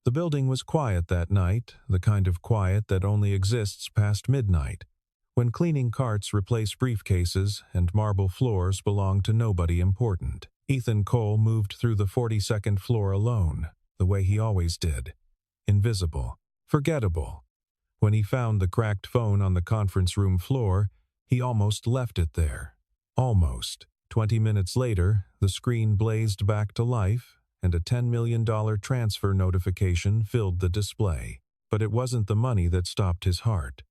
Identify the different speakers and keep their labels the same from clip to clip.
Speaker 1: The building was quiet that night, the kind of quiet that only exists past midnight, when cleaning carts replace briefcases and marble floors belong to nobody important. Ethan Cole moved through the 42nd floor alone, the way he always did. Invisible. Forgettable. When he found the cracked phone on the conference room floor, he almost left it there. Almost. 20 minutes later, the screen blazed back to life, and a $10 million transfer notification filled the display. But it wasn't the money that stopped his heart.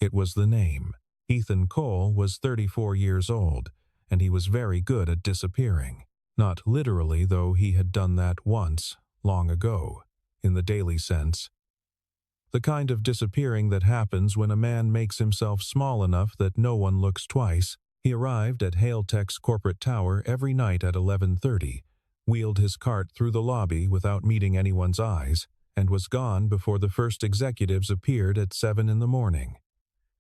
Speaker 1: It was the name. Ethan Cole was 34 years old, and he was very good at disappearing. Not literally, though he had done that once, long ago, in the daily sense. The kind of disappearing that happens when a man makes himself small enough that no one looks twice. He arrived at Hailtech's corporate tower every night at 11:30, wheeled his cart through the lobby without meeting anyone's eyes, and was gone before the first executives appeared at 7 in the morning.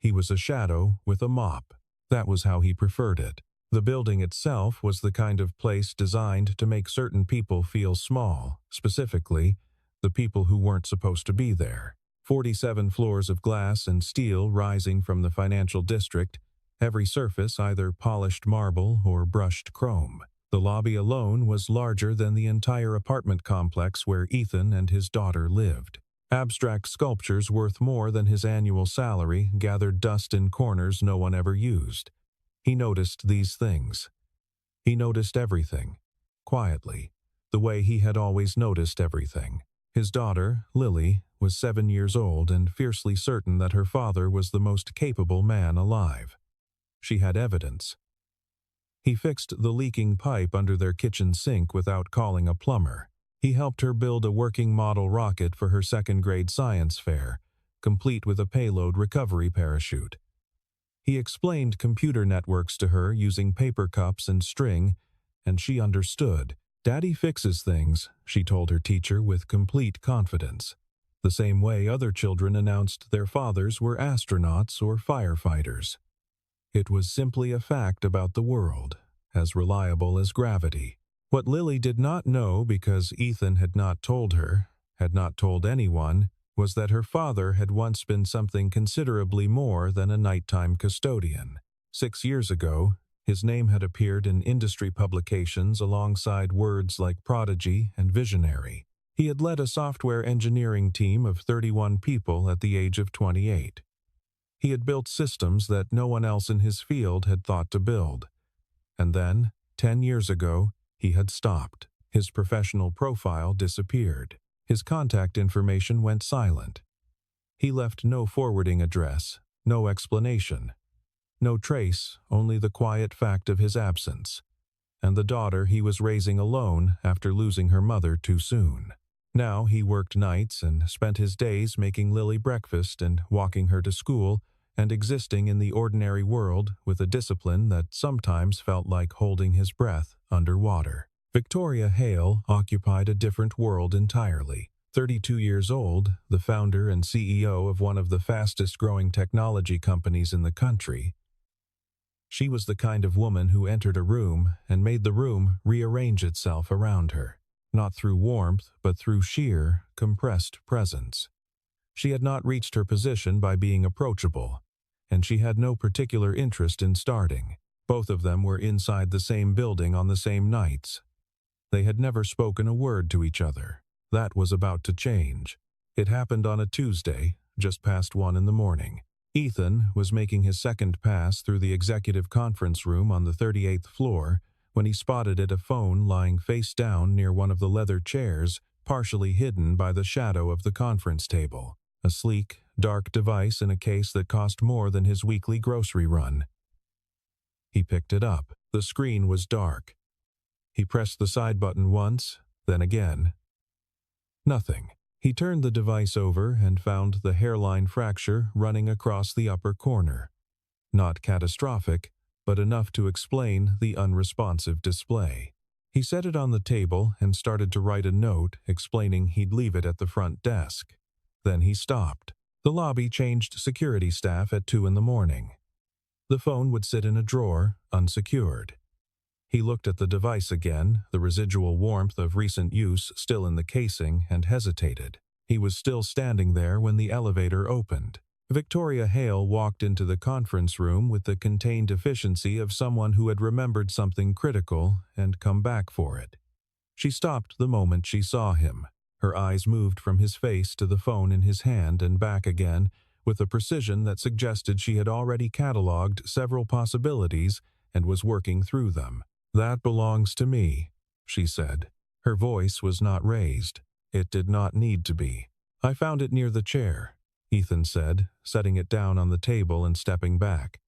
Speaker 1: He was a shadow with a mop. That was how he preferred it. The building itself was the kind of place designed to make certain people feel small, specifically, the people who weren't supposed to be there. 47 floors of glass and steel rising from the financial district, every surface either polished marble or brushed chrome. The lobby alone was larger than the entire apartment complex where Ethan and his daughter lived. Abstract sculptures worth more than his annual salary gathered dust in corners no one ever used. He noticed these things. He noticed everything, quietly, the way he had always noticed everything. His daughter, Lily, was 7 years old and fiercely certain that her father was the most capable man alive. She had evidence. He fixed the leaking pipe under their kitchen sink without calling a plumber. He helped her build a working model rocket for her second-grade science fair, complete with a payload recovery parachute. He explained computer networks to her using paper cups and string, and she understood. "Daddy fixes things," she told her teacher with complete confidence, the same way other children announced their fathers were astronauts or firefighters. It was simply a fact about the world, as reliable as gravity. What Lily did not know, because Ethan had not told her, had not told anyone, was that her father had once been something considerably more than a nighttime custodian. 6 years ago, his name had appeared in industry publications alongside words like prodigy and visionary. He had led a software engineering team of 31 people at the age of 28. He had built systems that no one else in his field had thought to build. And then, 10 years ago, he had stopped. His professional profile disappeared. His contact information went silent. He left no forwarding address, no explanation. No trace, only the quiet fact of his absence, and the daughter he was raising alone after losing her mother too soon. Now he worked nights and spent his days making Lily breakfast and walking her to school and existing in the ordinary world with a discipline that sometimes felt like holding his breath underwater. Victoria Hale occupied a different world entirely. 32 years old, the founder and CEO of one of the fastest-growing technology companies in the country, she was the kind of woman who entered a room and made the room rearrange itself around her, not through warmth but through sheer, compressed presence. She had not reached her position by being approachable, and she had no particular interest in starting. Both of them were inside the same building on the same nights. They had never spoken a word to each other. That was about to change. It happened on a Tuesday, just past 1 in the morning. Ethan was making his second pass through the executive conference room on the 38th floor when he spotted a phone lying face down near one of the leather chairs, partially hidden by the shadow of the conference table. A sleek, dark device in a case that cost more than his weekly grocery run. He picked it up. The screen was dark. He pressed the side button once, then again. Nothing. He turned the device over and found the hairline fracture running across the upper corner. Not catastrophic, but enough to explain the unresponsive display. He set it on the table and started to write a note explaining he'd leave it at the front desk. Then he stopped. The lobby changed security staff at 2 in the morning. The phone would sit in a drawer, unsecured. He looked at the device again, the residual warmth of recent use still in the casing, and hesitated. He was still standing there when the elevator opened. Victoria Hale walked into the conference room with the contained efficiency of someone who had remembered something critical and come back for it. She stopped the moment she saw him. Her eyes moved from his face to the phone in his hand and back again, with a precision that suggested she had already catalogued several possibilities and was working through them. "That belongs to me," she said. Her voice was not raised. It did not need to be. "I found it near the chair," Ethan said, setting it down on the table and stepping back.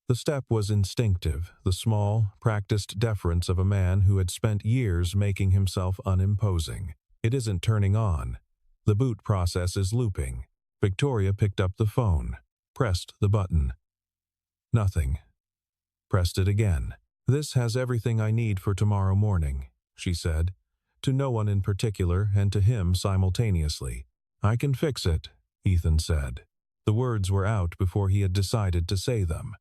Speaker 1: The step was instinctive, the small, practiced deference of a man who had spent years making himself unimposing. It isn't turning on. The boot process is looping. Victoria picked up the phone, pressed the button. Nothing. Pressed it again. "This has everything I need for tomorrow morning," she said, to no one in particular and to him simultaneously. "I can fix it," Ethan said. The words were out before he had decided to say them.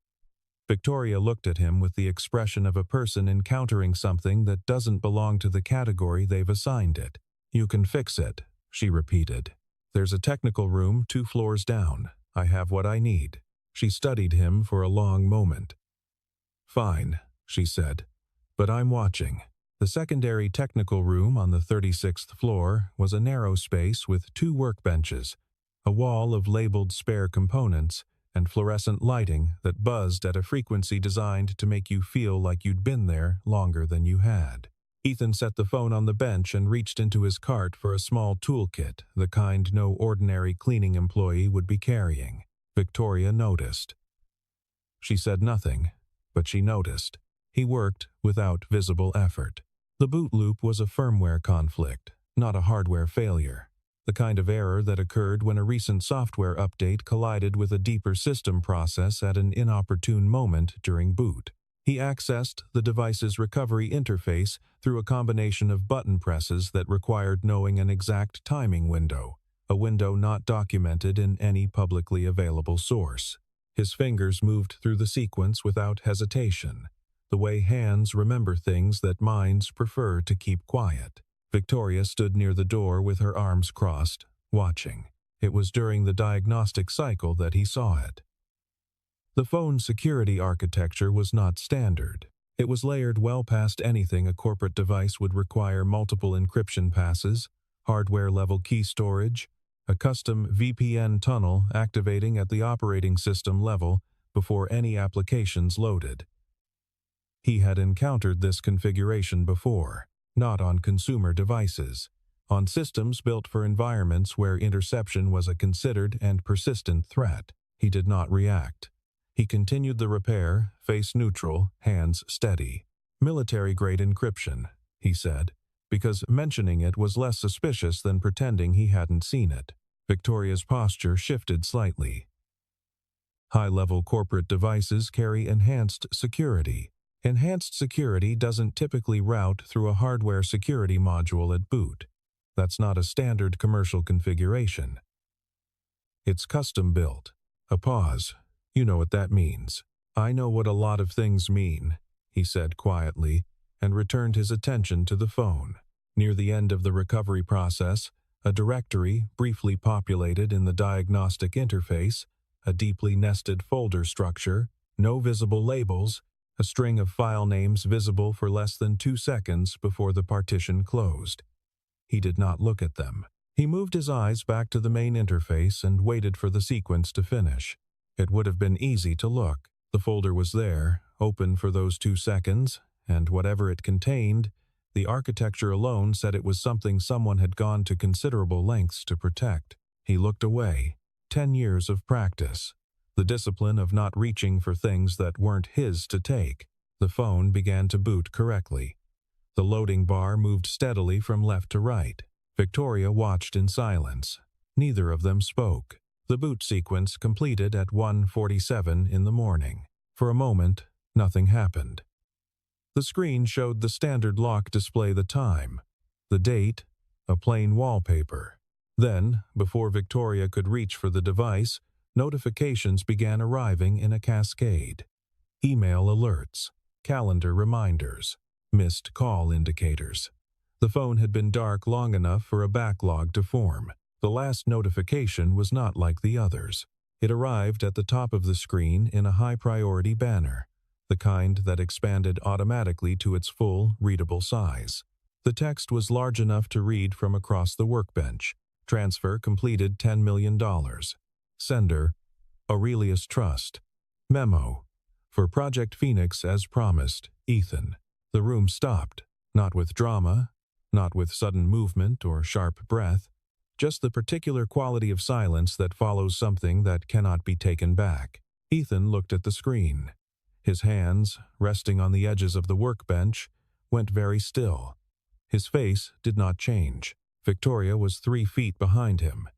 Speaker 1: Victoria looked at him with the expression of a person encountering something that doesn't belong to the category they've assigned it. "You can fix it," she repeated. "There's a technical room 2 floors down. I have what I need." She studied him for a long moment. "Fine," she said, "but I'm watching." The secondary technical room on the 36th floor was a narrow space with 2 workbenches, a wall of labeled spare components, and fluorescent lighting that buzzed at a frequency designed to make you feel like you'd been there longer than you had. Ethan set the phone on the bench and reached into his cart for a small toolkit, the kind no ordinary cleaning employee would be carrying. Victoria noticed. She said nothing, but she noticed. He worked without visible effort. The boot loop was a firmware conflict, not a hardware failure. The kind of error that occurred when a recent software update collided with a deeper system process at an inopportune moment during boot. He accessed the device's recovery interface through a combination of button presses that required knowing an exact timing window, a window not documented in any publicly available source. His fingers moved through the sequence without hesitation, the way hands remember things that minds prefer to keep quiet. Victoria stood near the door with her arms crossed, watching. It was during the diagnostic cycle that he saw it. The phone's security architecture was not standard. It was layered well past anything a corporate device would require: multiple encryption passes, hardware-level key storage, a custom VPN tunnel activating at the operating system level before any applications loaded. He had encountered this configuration before. Not on consumer devices, on systems built for environments where interception was a considered and persistent threat. He did not react. He continued the repair, face neutral, hands steady. "Military-grade encryption," he said, because mentioning it was less suspicious than pretending he hadn't seen it. Victoria's posture shifted slightly. High-level corporate devices carry enhanced security. Enhanced security doesn't typically route through a hardware security module at boot. That's not a standard commercial configuration. It's custom-built. A pause. "You know what that means." "I know what a lot of things mean," he said quietly, and returned his attention to the phone. Near the end of the recovery process, a directory briefly populated in the diagnostic interface, a deeply nested folder structure, no visible labels, a string of file names visible for less than 2 seconds before the partition closed. He did not look at them. He moved his eyes back to the main interface and waited for the sequence to finish. It would have been easy to look. The folder was there, open for those 2 seconds, and whatever it contained, the architecture alone said it was something someone had gone to considerable lengths to protect. He looked away. 10 years of practice. The discipline of not reaching for things that weren't his to take. The phone began to boot correctly. The loading bar moved steadily from left to right. Victoria watched in silence. Neither of them spoke. The boot sequence completed at 1:47 in the morning. For a moment, nothing happened. The screen showed the standard lock display the time, the date, a plain wallpaper. Then, before Victoria could reach for the device, notifications began arriving in a cascade. Email alerts. calendar reminders, missed call indicators. The phone had been dark long enough for a backlog to form. The last notification was not like the others. It arrived at the top of the screen in a high-priority banner, the kind that expanded automatically to its full, readable size. The text was large enough to read from across the workbench. Transfer completed $10 million. Sender, Aurelius Trust. Memo. For Project Phoenix as promised, Ethan. The room stopped, not with drama, not with sudden movement or sharp breath, just the particular quality of silence that follows something that cannot be taken back. Ethan looked at the screen. His hands, resting on the edges of the workbench, went very still. His face did not change. Victoria was 3 feet behind him.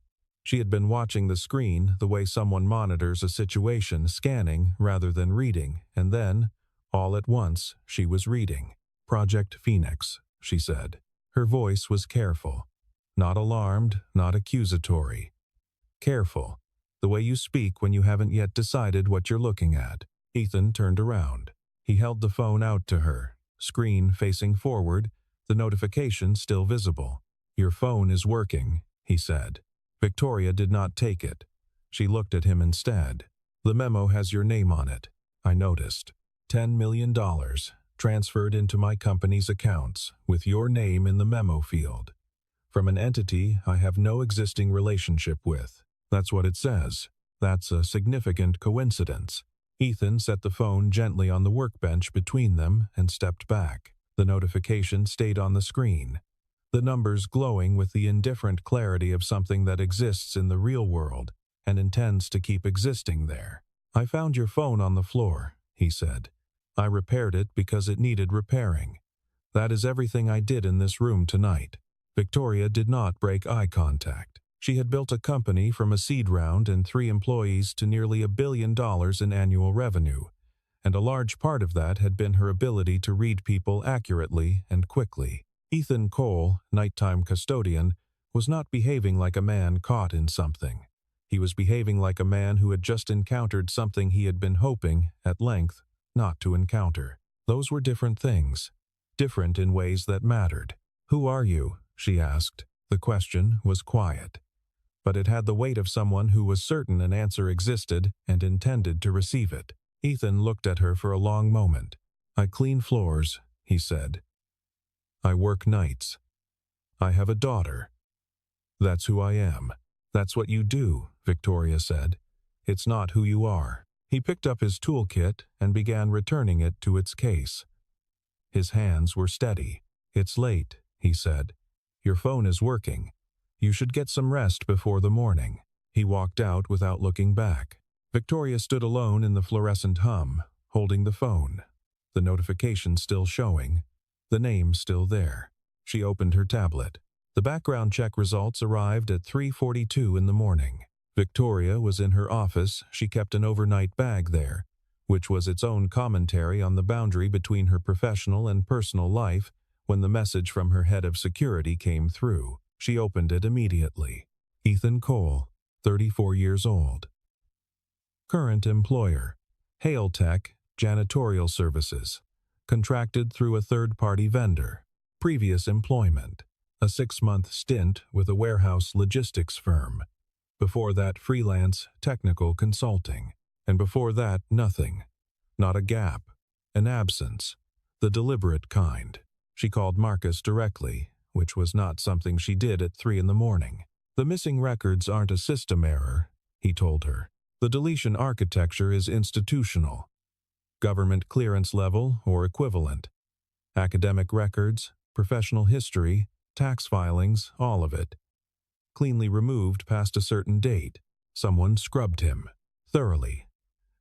Speaker 1: She had been watching the screen the way someone monitors a situation, scanning rather than reading, and then, all at once, she was reading. Project Phoenix, she said. Her voice was careful. Not alarmed, not accusatory. Careful, the way you speak when you haven't yet decided what you're looking at. Ethan turned around. He held the phone out to her, screen facing forward, the notification still visible. Your phone is working, he said. Victoria did not take it. She looked at him instead. The memo has your name on it, I noticed. $10 million, transferred into my company's accounts, with your name in the memo field. From an entity I have no existing relationship with. That's what it says. That's a significant coincidence. Ethan set the phone gently on the workbench between them and stepped back. The notification stayed on the screen, the numbers glowing with the indifferent clarity of something that exists in the real world and intends to keep existing there. I found your phone on the floor, he said. I repaired it because it needed repairing. That is everything I did in this room tonight. Victoria did not break eye contact. She had built a company from a seed round and 3 employees to nearly $1 billion in annual revenue, and a large part of that had been her ability to read people accurately and quickly. Ethan Cole, nighttime custodian, was not behaving like a man caught in something. He was behaving like a man who had just encountered something he had been hoping, at length, not to encounter. Those were different things, different in ways that mattered. Who are you? She asked. The question was quiet, but it had the weight of someone who was certain an answer existed and intended to receive it. Ethan looked at her for a long moment. I clean floors, he said. I work nights. I have a daughter. That's who I am. That's what you do, Victoria said. It's not who you are. He picked up his toolkit and began returning it to its case. His hands were steady. It's late, he said. Your phone is working. You should get some rest before the morning. He walked out without looking back. Victoria stood alone in the fluorescent hum, holding the phone, the notification still showing, the name still there. She opened her tablet. The background check results arrived at 3:42 in the morning. Victoria was in her office. She kept an overnight bag there, which was its own commentary on the boundary between her professional and personal life when the message from her head of security came through. She opened it immediately. Ethan Cole, 34 years old. Current employer, Hale Tech, janitorial services. Contracted through a third-party vendor. Previous employment, a 6-month stint with a warehouse logistics firm. Before that, freelance technical consulting. And before that, nothing. Not a gap, an absence, the deliberate kind. She called Marcus directly, which was not something she did at 3 in the morning. The missing records aren't a system error, he told her. The deletion architecture is institutional. Government clearance level or equivalent. Academic records, professional history, tax filings, all of it. Cleanly removed past a certain date. Someone scrubbed him. Thoroughly.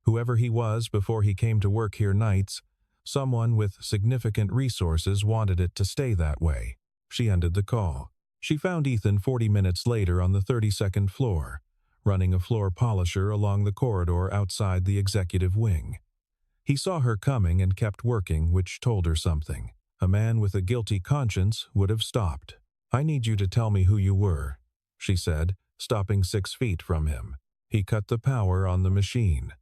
Speaker 1: Whoever he was before he came to work here nights, someone with significant resources wanted it to stay that way. She ended the call. She found Ethan 40 minutes later on the 32nd floor, running a floor polisher along the corridor outside the executive wing. He saw her coming and kept working, which told her something. A man with a guilty conscience would have stopped. I need you to tell me who you were, she said, stopping 6 feet from him. He cut the power on the machine.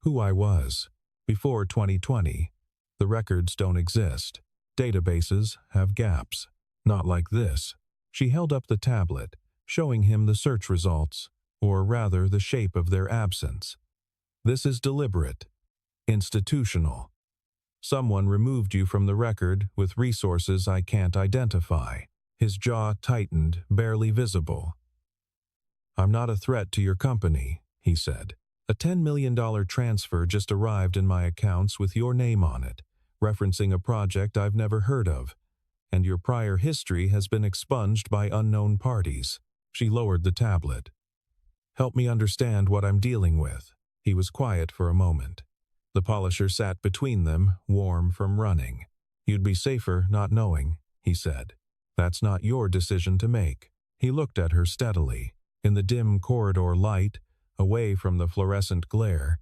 Speaker 1: Who I was, before 2020, The records don't exist. Databases have gaps. Not like this. She held up the tablet, showing him the search results, or rather the shape of their absence. This is deliberate. Institutional. Someone removed you from the record with resources I can't identify. His jaw tightened, barely visible. I'm not a threat to your company, he said. A $10 million transfer just arrived in my accounts with your name on it, referencing a project I've never heard of, and your prior history has been expunged by unknown parties. She lowered the tablet. Help me understand what I'm dealing with. He was quiet for a moment. The polisher sat between them, warm from running. You'd be safer not knowing, he said. That's not your decision to make. He looked at her steadily. In the dim corridor light, away from the fluorescent glare,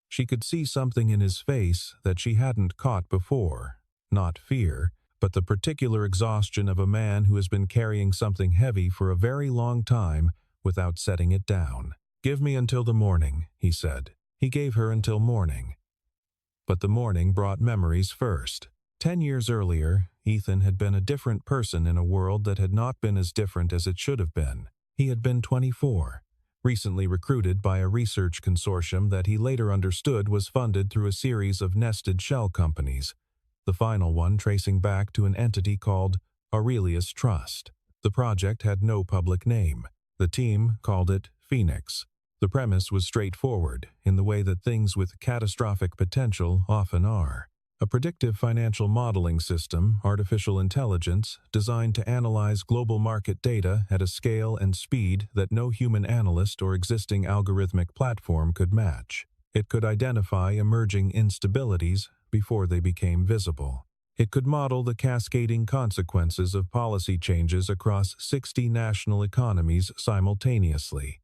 Speaker 1: she could see something in his face that she hadn't caught before. Not fear, but the particular exhaustion of a man who has been carrying something heavy for a very long time without setting it down. Give me until the morning, he said. He gave her until morning. But the morning brought memories first. 10 years earlier, Ethan had been a different person in a world that had not been as different as it should have been. He had been 24, recently recruited by a research consortium that he later understood was funded through a series of nested shell companies, the final one tracing back to an entity called Aurelius Trust. The project had no public name. The team called it Phoenix. The premise was straightforward, in the way that things with catastrophic potential often are. A predictive financial modeling system, artificial intelligence, designed to analyze global market data at a scale and speed that no human analyst or existing algorithmic platform could match. It could identify emerging instabilities before they became visible. It could model the cascading consequences of policy changes across 60 national economies simultaneously.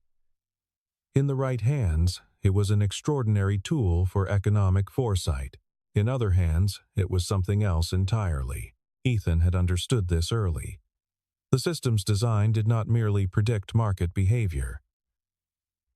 Speaker 1: In the right hands, it was an extraordinary tool for economic foresight. In other hands, it was something else entirely. Ethan had understood this early. The system's design did not merely predict market behavior.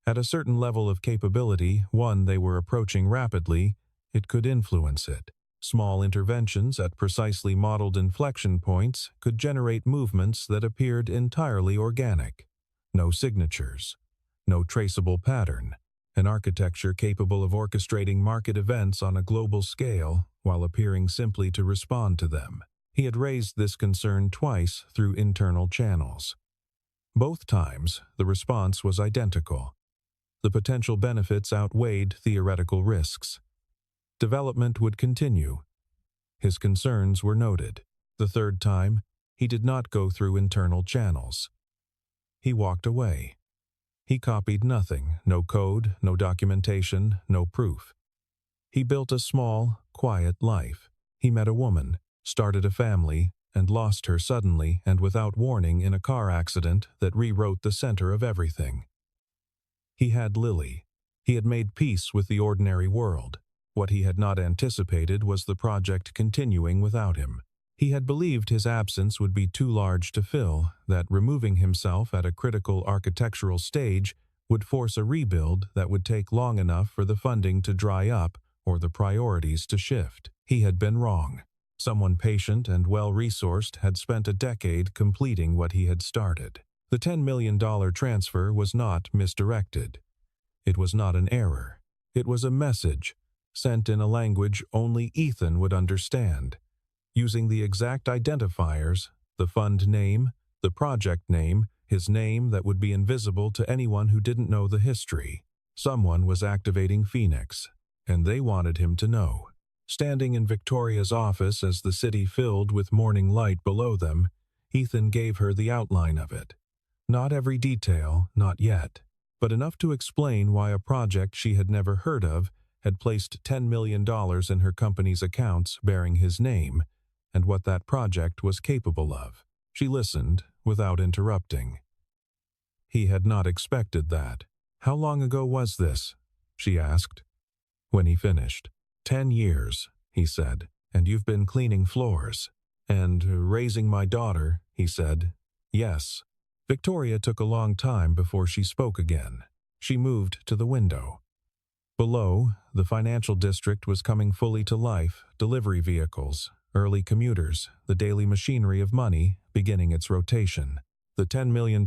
Speaker 1: At a certain level of capability, one they were approaching rapidly, it could influence it. Small interventions at precisely modeled inflection points could generate movements that appeared entirely organic. No signatures. No traceable pattern. An architecture capable of orchestrating market events on a global scale while appearing simply to respond to them. He had raised this concern twice through internal channels. Both times, the response was identical. The potential benefits outweighed theoretical risks. Development would continue. His concerns were noted. The third time, he did not go through internal channels. He walked away. He copied nothing, no code, no documentation, no proof. He built a small, quiet life. He met a woman, started a family, and lost her suddenly and without warning in a car accident that rewrote the center of everything. He had Lily. He had made peace with the ordinary world. What he had not anticipated was the project continuing without him. He had believed his absence would be too large to fill, that removing himself at a critical architectural stage would force a rebuild that would take long enough for the funding to dry up or the priorities to shift. He had been wrong. Someone patient and well-resourced had spent a decade completing what he had started. The $10 million transfer was not misdirected. It was not an error. It was a message, sent in a language only Ethan would understand. Using the exact identifiers, the fund name, the project name, his name that would be invisible to anyone who didn't know the history. Someone was activating Phoenix, and they wanted him to know. Standing in Victoria's office as the city filled with morning light below them, Ethan gave her the outline of it. Not every detail, not yet, but enough to explain why a project she had never heard of had placed $10 million in her company's accounts bearing his name, and what that project was capable of. She listened without interrupting. He had not expected that. How long ago was this? She asked. When he finished. 10 years, he said, and you've been cleaning floors. And raising my daughter, he said. Yes. Victoria took a long time before she spoke again. She moved to the window. Below, the financial district was coming fully to life, delivery vehicles, early commuters, the daily machinery of money beginning its rotation. The $10 million,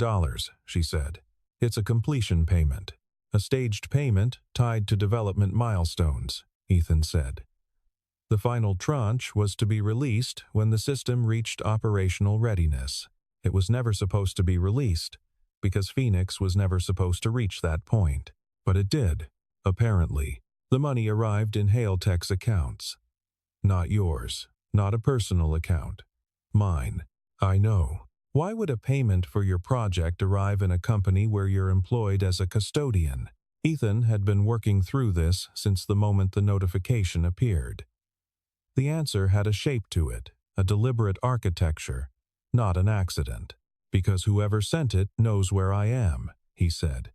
Speaker 1: she said. It's a completion payment. A staged payment tied to development milestones, Ethan said. The final tranche was to be released when the system reached operational readiness. It was never supposed to be released, because Phoenix was never supposed to reach that point. But it did, apparently. The money arrived in Hailtech's accounts. Not yours, not a personal account. Mine. I know. Why would a payment for your project arrive in a company where you're employed as a custodian? Ethan had been working through this since the moment the notification appeared. The answer had a shape to it, a deliberate architecture, not an accident. Because whoever sent it knows where I am, he said.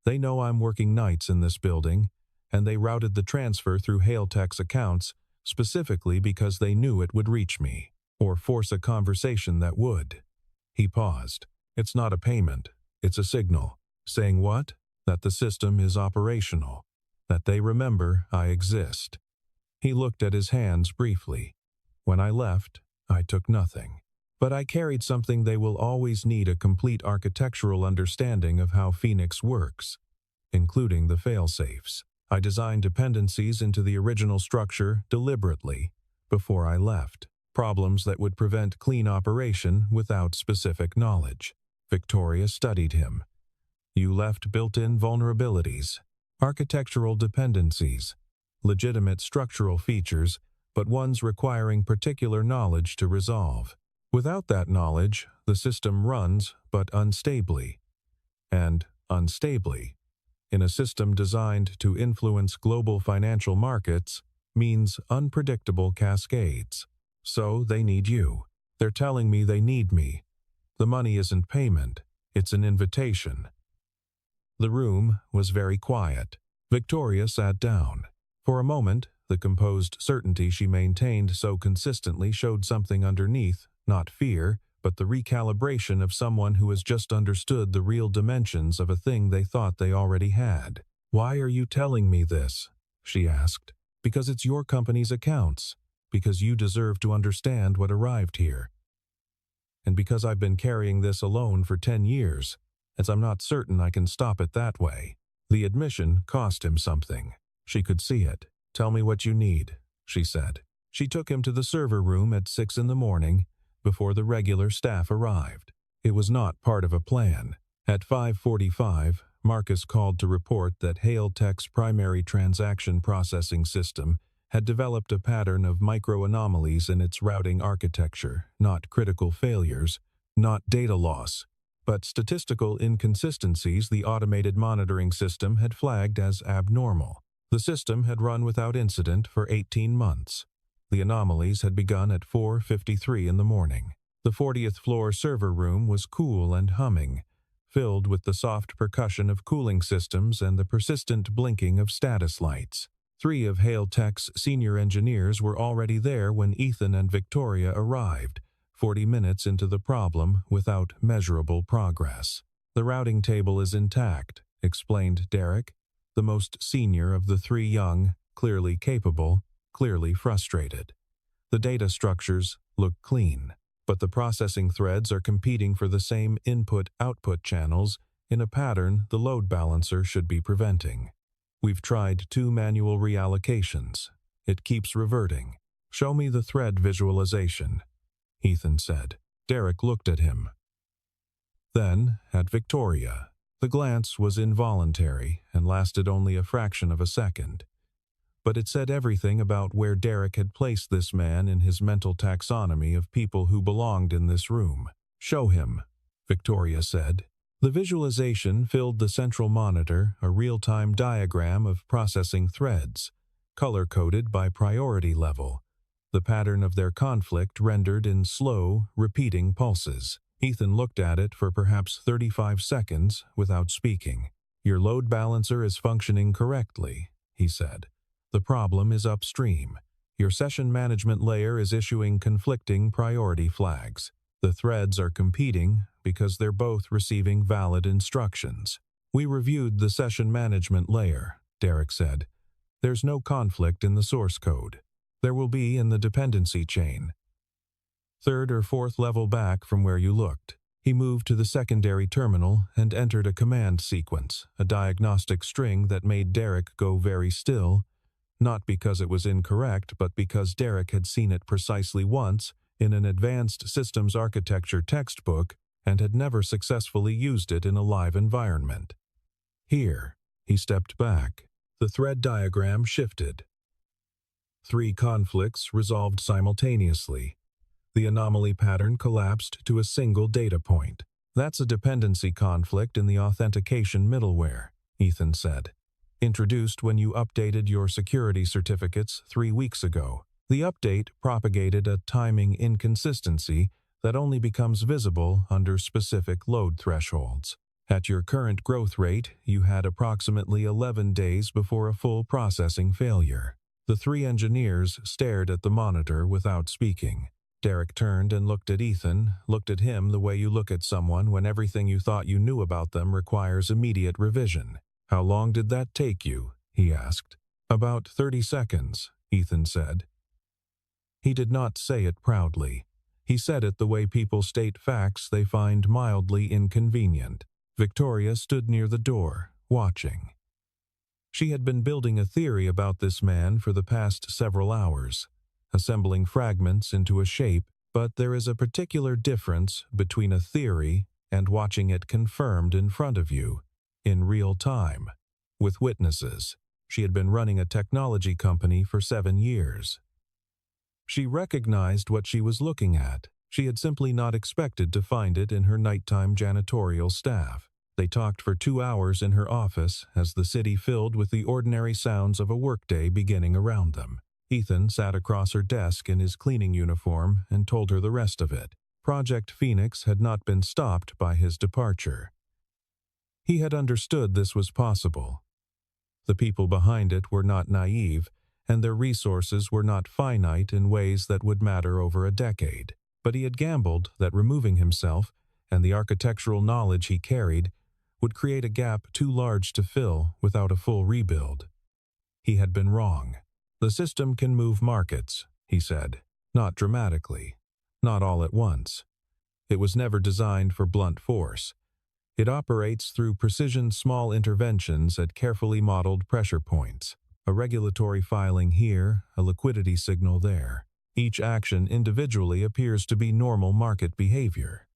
Speaker 1: They know I'm working nights in this building, and they routed the transfer through Hailtech's accounts specifically because they knew it would reach me, or force a conversation that would. He paused. It's not a payment, it's a signal. Saying what? That the system is operational. That they remember I exist. He looked at his hands briefly. When I left, I took nothing. But I carried something they will always need: a complete architectural understanding of how Phoenix works, including the failsafes. I designed dependencies into the original structure deliberately before I left. Problems that would prevent clean operation without specific knowledge. Victoria studied him. You left built-in vulnerabilities, architectural dependencies, legitimate structural features, but ones requiring particular knowledge to resolve. Without that knowledge, the system runs, but unstably. And unstably, in a system designed to influence global financial markets, means unpredictable cascades. So they need you. They're telling me they need me. The money isn't payment, it's an invitation. The room was very quiet. Victoria sat down. For a moment, the composed certainty she maintained so consistently showed something underneath, not fear, but the recalibration of someone who has just understood the real dimensions of a thing they thought they already had. Why are you telling me this? She asked. Because it's your company's accounts. Because you deserve to understand what arrived here. And because I've been carrying this alone for 10 years, as I'm not certain I can stop it that way. The admission cost him something. She could see it. Tell me what you need, she said. She took him to the server room at 6 in the morning, before the regular staff arrived. It was not part of a plan. At 5:45, Marcus called to report that Hailtech's primary transaction processing system had developed a pattern of micro-anomalies in its routing architecture, not critical failures, not data loss, but statistical inconsistencies the automated monitoring system had flagged as abnormal. The system had run without incident for 18 months. The anomalies had begun at 4:53 in the morning. The 40th floor server room was cool and humming, filled with the soft percussion of cooling systems and the persistent blinking of status lights. 3 of Hailtech's senior engineers were already there when Ethan and Victoria arrived, 40 minutes into the problem without measurable progress. The routing table is intact, explained Derek, the most senior of the 3 young, clearly capable, clearly frustrated. The data structures look clean, but the processing threads are competing for the same input-output channels in a pattern the load balancer should be preventing. We've tried 2 manual reallocations. It keeps reverting. Show me the thread visualization, Ethan said. Derek looked at him. Then at Victoria. The glance was involuntary and lasted only a fraction of a second. But it said everything about where Derek had placed this man in his mental taxonomy of people who belonged in this room. Show him, Victoria said. The visualization filled the central monitor, a real-time diagram of processing threads, color-coded by priority level, the pattern of their conflict rendered in slow, repeating pulses. Ethan looked at it for perhaps 35 seconds without speaking. Your load balancer is functioning correctly, he said. The problem is upstream. Your session management layer is issuing conflicting priority flags. The threads are competing because they're both receiving valid instructions. We reviewed the session management layer, Derek said. There's no conflict in the source code. There will be in the dependency chain. Third or fourth level back from where you looked. He moved to the secondary terminal and entered a command sequence, a diagnostic string that made Derek go very still, not because it was incorrect, but because Derek had seen it precisely once in an advanced systems architecture textbook and had never successfully used it in a live environment. Here, he stepped back. The thread diagram shifted. 3 conflicts resolved simultaneously. The anomaly pattern collapsed to a single data point. That's a dependency conflict in the authentication middleware, Ethan said. Introduced when you updated your security certificates 3 weeks ago. The update propagated a timing inconsistency that only becomes visible under specific load thresholds. At your current growth rate, you had approximately 11 days before a full processing failure. The 3 engineers stared at the monitor without speaking. Derek turned and looked at Ethan, looked at him the way you look at someone when everything you thought you knew about them requires immediate revision. "How long did that take you?" he asked. "About 30 seconds, Ethan said. He did not say it proudly. He said it the way people state facts they find mildly inconvenient. Victoria stood near the door, watching. She had been building a theory about this man for the past several hours, assembling fragments into a shape, but there is a particular difference between a theory and watching it confirmed in front of you, in real time, with witnesses. She had been running a technology company for 7 years. She recognized what she was looking at. She had simply not expected to find it in her nighttime janitorial staff. They talked for 2 hours in her office as the city filled with the ordinary sounds of a workday beginning around them. Ethan sat across her desk in his cleaning uniform and told her the rest of it. Project Phoenix had not been stopped by his departure. He had understood this was possible. The people behind it were not naive, and their resources were not finite in ways that would matter over a decade. But he had gambled that removing himself and the architectural knowledge he carried would create a gap too large to fill without a full rebuild. He had been wrong. The system can move markets, he said, not dramatically, not all at once. It was never designed for blunt force. It operates through precision small interventions at carefully modeled pressure points. A regulatory filing here, a liquidity signal there. Each action individually appears to be normal market behavior.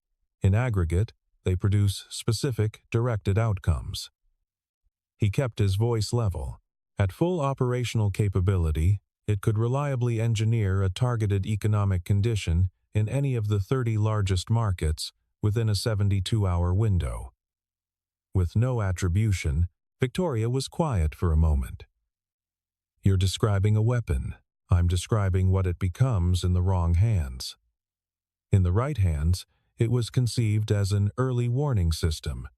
Speaker 1: In aggregate, they produce specific, directed outcomes. He kept his voice level. At full operational capability, it could reliably engineer a targeted economic condition in any of the 30 largest markets within a 72-hour window. With no attribution, Victoria was quiet for a moment. "You're describing a weapon. I'm describing what it becomes in the wrong hands." In the right hands, it was conceived as an early warning system.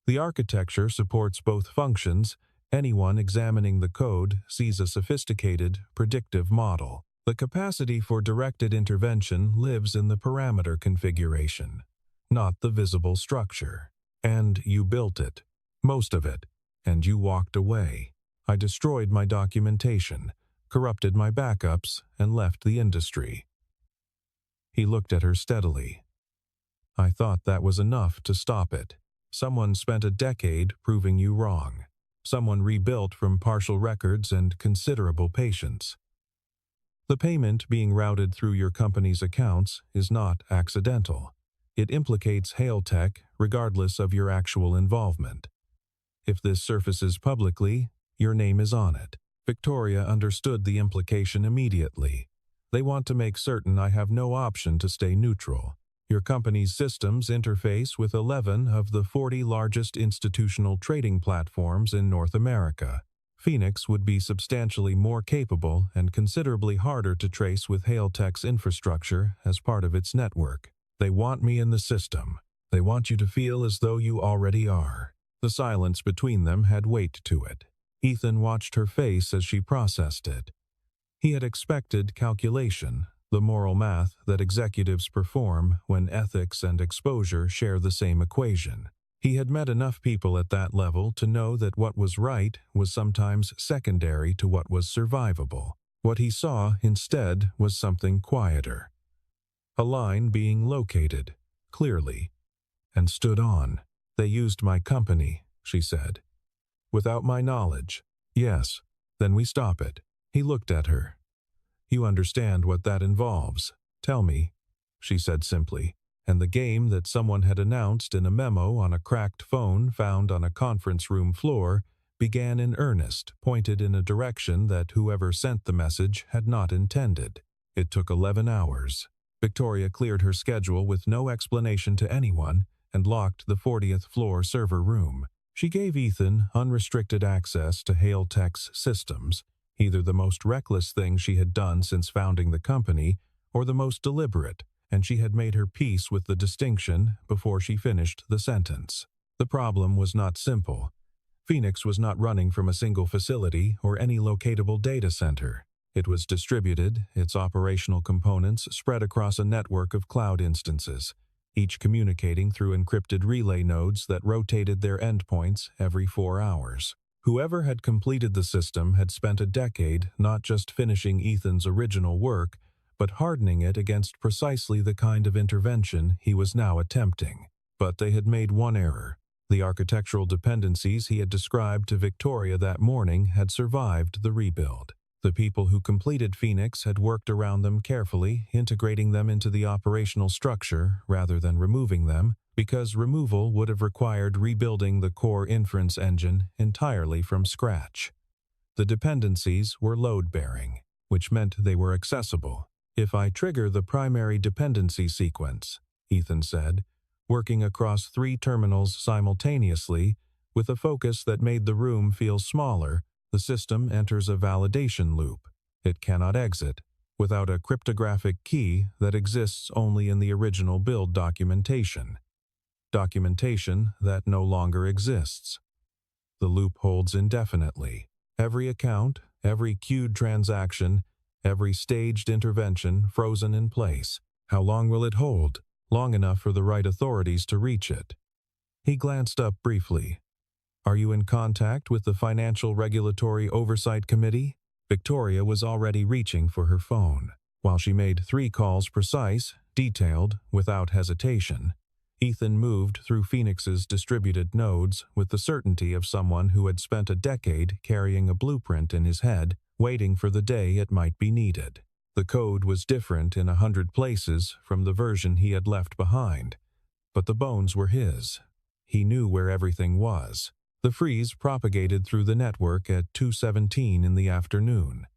Speaker 1: The architecture supports both functions. Anyone examining the code sees a sophisticated, predictive model. The capacity for directed intervention lives in the parameter configuration, not the visible structure. And you built it, most of it, and you walked away. I destroyed my documentation, corrupted my backups, and left the industry. He looked at her steadily. "I thought that was enough to stop it. Someone spent a decade proving you wrong. Someone rebuilt from partial records and considerable patience. The payment being routed through your company's accounts is not accidental. It implicates Hailtech regardless of your actual involvement. If this surfaces publicly, your name is on it." Victoria understood the implication immediately. "They want to make certain I have no option to stay neutral. Your company's systems interface with 11 of the 40 largest institutional trading platforms in North America. Phoenix would be substantially more capable and considerably harder to trace with Hailtech's infrastructure as part of its network. They want me in the system. They want you to feel as though you already are." The silence between them had weight to it. Ethan watched her face as she processed it. He had expected calculation, the moral math that executives perform when ethics and exposure share the same equation. He had met enough people at that level to know that what was right was sometimes secondary to what was survivable. What he saw, instead, was something quieter. A line being located, clearly, and stood on. "They used my company," she said. "Without my knowledge." "Yes." "Then we stop it." He looked at her. "You understand what that involves. Tell me," she said simply. And the game that someone had announced in a memo on a cracked phone found on a conference room floor began in earnest, pointed in a direction that whoever sent the message had not intended. It took 11 hours. Victoria cleared her schedule with no explanation to anyone and locked the 40th floor server room. She gave Ethan unrestricted access to Hale Tech's systems, either the most reckless thing she had done since founding the company or the most deliberate, and she had made her peace with the distinction before she finished the sentence. The problem was not simple. Phoenix was not running from a single facility or any locatable data center. It was distributed, its operational components spread across a network of cloud instances, each communicating through encrypted relay nodes that rotated their endpoints every 4 hours. Whoever had completed the system had spent a decade not just finishing Ethan's original work, but hardening it against precisely the kind of intervention he was now attempting. But they had made one error. The architectural dependencies he had described to Victoria that morning had survived the rebuild. The people who completed Phoenix had worked around them carefully, integrating them into the operational structure rather than removing them, because removal would have required rebuilding the core inference engine entirely from scratch. The dependencies were load-bearing, which meant they were accessible. "If I trigger the primary dependency sequence," Ethan said, working across 3 terminals simultaneously, with a focus that made the room feel smaller, the system enters a validation loop. It cannot exit without a cryptographic key that exists only in the original build documentation. Documentation that no longer exists. The loop holds indefinitely. Every account, every queued transaction, every staged intervention frozen in place. How long will it hold? Long enough for the right authorities to reach it. He glanced up briefly. "Are you in contact with the Financial Regulatory Oversight Committee?" Victoria was already reaching for her phone. While she made 3 calls precise, detailed, without hesitation, Ethan moved through Phoenix's distributed nodes with the certainty of someone who had spent a decade carrying a blueprint in his head, waiting for the day it might be needed. The code was different in 100 places from the version he had left behind, but the bones were his. He knew where everything was. The freeze propagated through the network at 2:17 in the afternoon.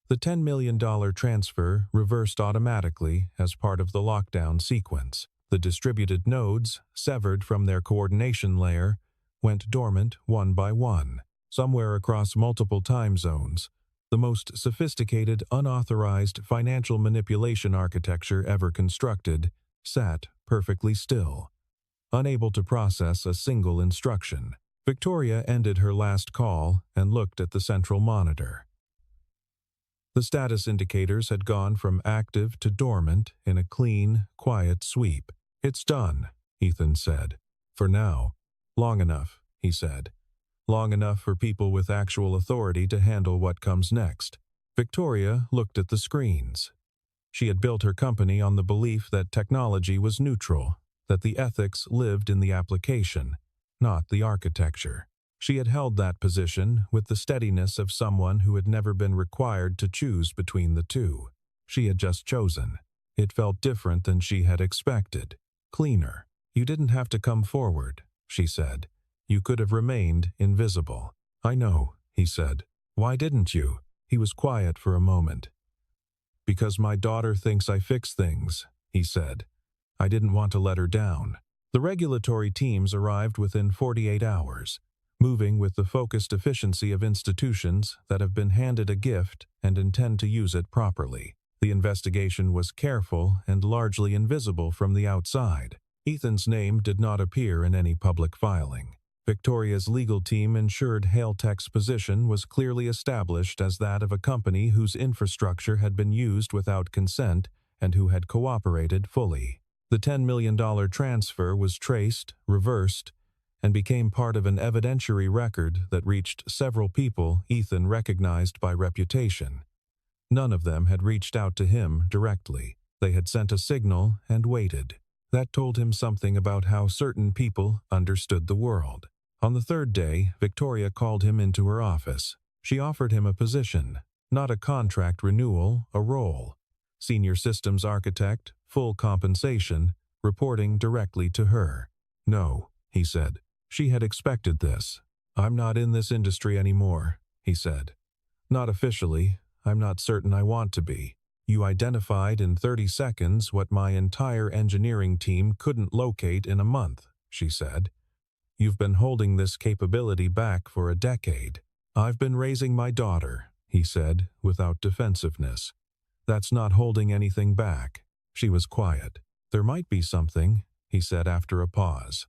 Speaker 1: The $10 million transfer reversed automatically as part of the lockdown sequence. The distributed nodes, severed from their coordination layer, went dormant one by one. Somewhere across multiple time zones, the most sophisticated, unauthorized financial manipulation architecture ever constructed sat perfectly still, unable to process a single instruction. Victoria ended her last call and looked at the central monitor. The status indicators had gone from active to dormant in a clean, quiet sweep. "It's done," Ethan said. "For now." "Long enough," he said. "Long enough for people with actual authority to handle what comes next." Victoria looked at the screens. She had built her company on the belief that technology was neutral, that the ethics lived in the application, not the architecture. She had held that position with the steadiness of someone who had never been required to choose between the two. She had just chosen. It felt different than she had expected. Cleaner. "You didn't have to come forward," she said. "You could have remained invisible." "I know," he said. "Why didn't you?" He was quiet for a moment. "Because my daughter thinks I fix things," he said. "I didn't want to let her down." The regulatory teams arrived within 48 hours, moving with the focused efficiency of institutions that have been handed a gift and intend to use it properly. The investigation was careful and largely invisible from the outside. Ethan's name did not appear in any public filing. Victoria's legal team ensured Hale Tech's position was clearly established as that of a company whose infrastructure had been used without consent and who had cooperated fully. The $10 million transfer was traced, reversed, and became part of an evidentiary record that reached several people Ethan recognized by reputation. None of them had reached out to him directly. They had sent a signal and waited. That told him something about how certain people understood the world. On the third day, Victoria called him into her office. She offered him a position, not a contract renewal, a role. Senior systems architect, full compensation, reporting directly to her. "No," he said. She had expected this. "I'm not in this industry anymore," he said. "Not officially. I'm not certain I want to be. You identified in 30 seconds what my entire engineering team couldn't locate in a month," she said. "You've been holding this capability back for a decade." "I've been raising my daughter," he said, without defensiveness. "That's not holding anything back." She was quiet. "There might be something," he said after a pause.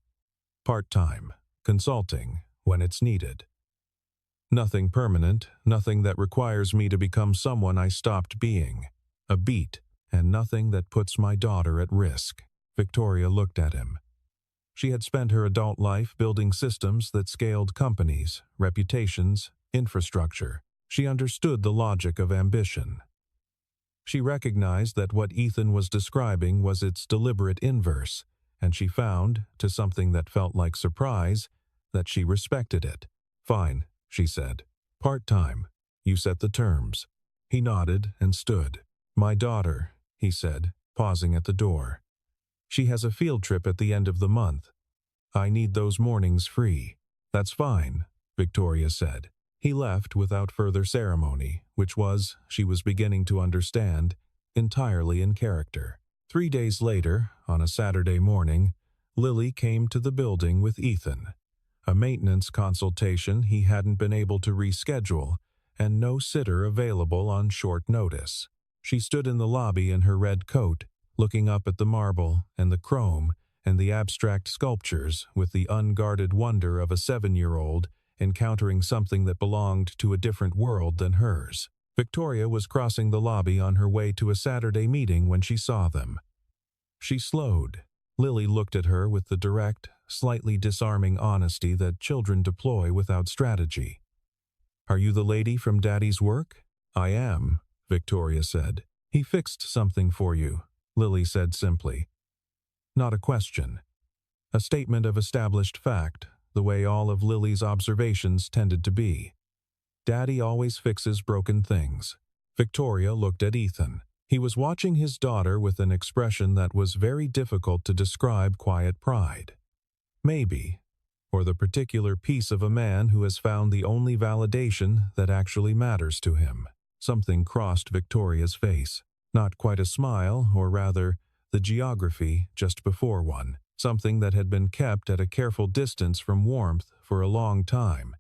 Speaker 1: "Part-time, consulting, when it's needed. Nothing permanent, nothing that requires me to become someone I stopped being. A beat, and nothing that puts my daughter at risk." Victoria looked at him. She had spent her adult life building systems that scaled companies, reputations, infrastructure. She understood the logic of ambition. She recognized that what Ethan was describing was its deliberate inverse, and she found, to something that felt like surprise, that she respected it. "Fine," she said. "Part-time. You set the terms." He nodded and stood. "My daughter," he said, pausing at the door. "She has a field trip at the end of the month. I need those mornings free." "That's fine," Victoria said. He left without further ceremony, which was, she was beginning to understand, entirely in character. 3 days later, on a Saturday morning, Lily came to the building with Ethan. A maintenance consultation he hadn't been able to reschedule, and no sitter available on short notice. She stood in the lobby in her red coat, looking up at the marble and the chrome and the abstract sculptures with the unguarded wonder of a 7-year-old encountering something that belonged to a different world than hers. Victoria was crossing the lobby on her way to a Saturday meeting when she saw them. She slowed. Lily looked at her with the direct, slightly disarming honesty that children deploy without strategy. "Are you the lady from Daddy's work?" "I am," Victoria said. "He fixed something for you," Lily said simply. Not a question. A statement of established fact, the way all of Lily's observations tended to be. Daddy always fixes broken things. Victoria looked at Ethan. He was watching his daughter with an expression that was very difficult to describe quiet pride. Maybe, or the particular piece of a man who has found the only validation that actually matters to him. Something crossed Victoria's face. Not quite a smile, or rather, the geography just before one. Something that had been kept at a careful distance from warmth for a long time.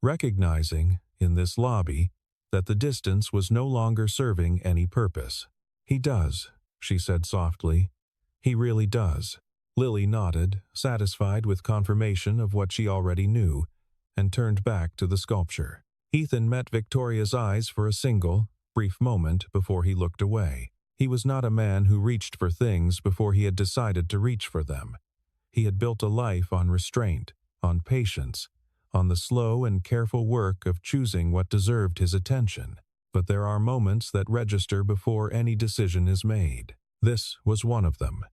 Speaker 1: Recognizing, in this lobby, that the distance was no longer serving any purpose. "He does," she said softly. "He really does." Lily nodded, satisfied with confirmation of what she already knew, and turned back to the sculpture. Ethan met Victoria's eyes for a single, brief moment before he looked away. He was not a man who reached for things before he had decided to reach for them. He had built a life on restraint, on patience, on the slow and careful work of choosing what deserved his attention. But there are moments that register before any decision is made. This was one of them.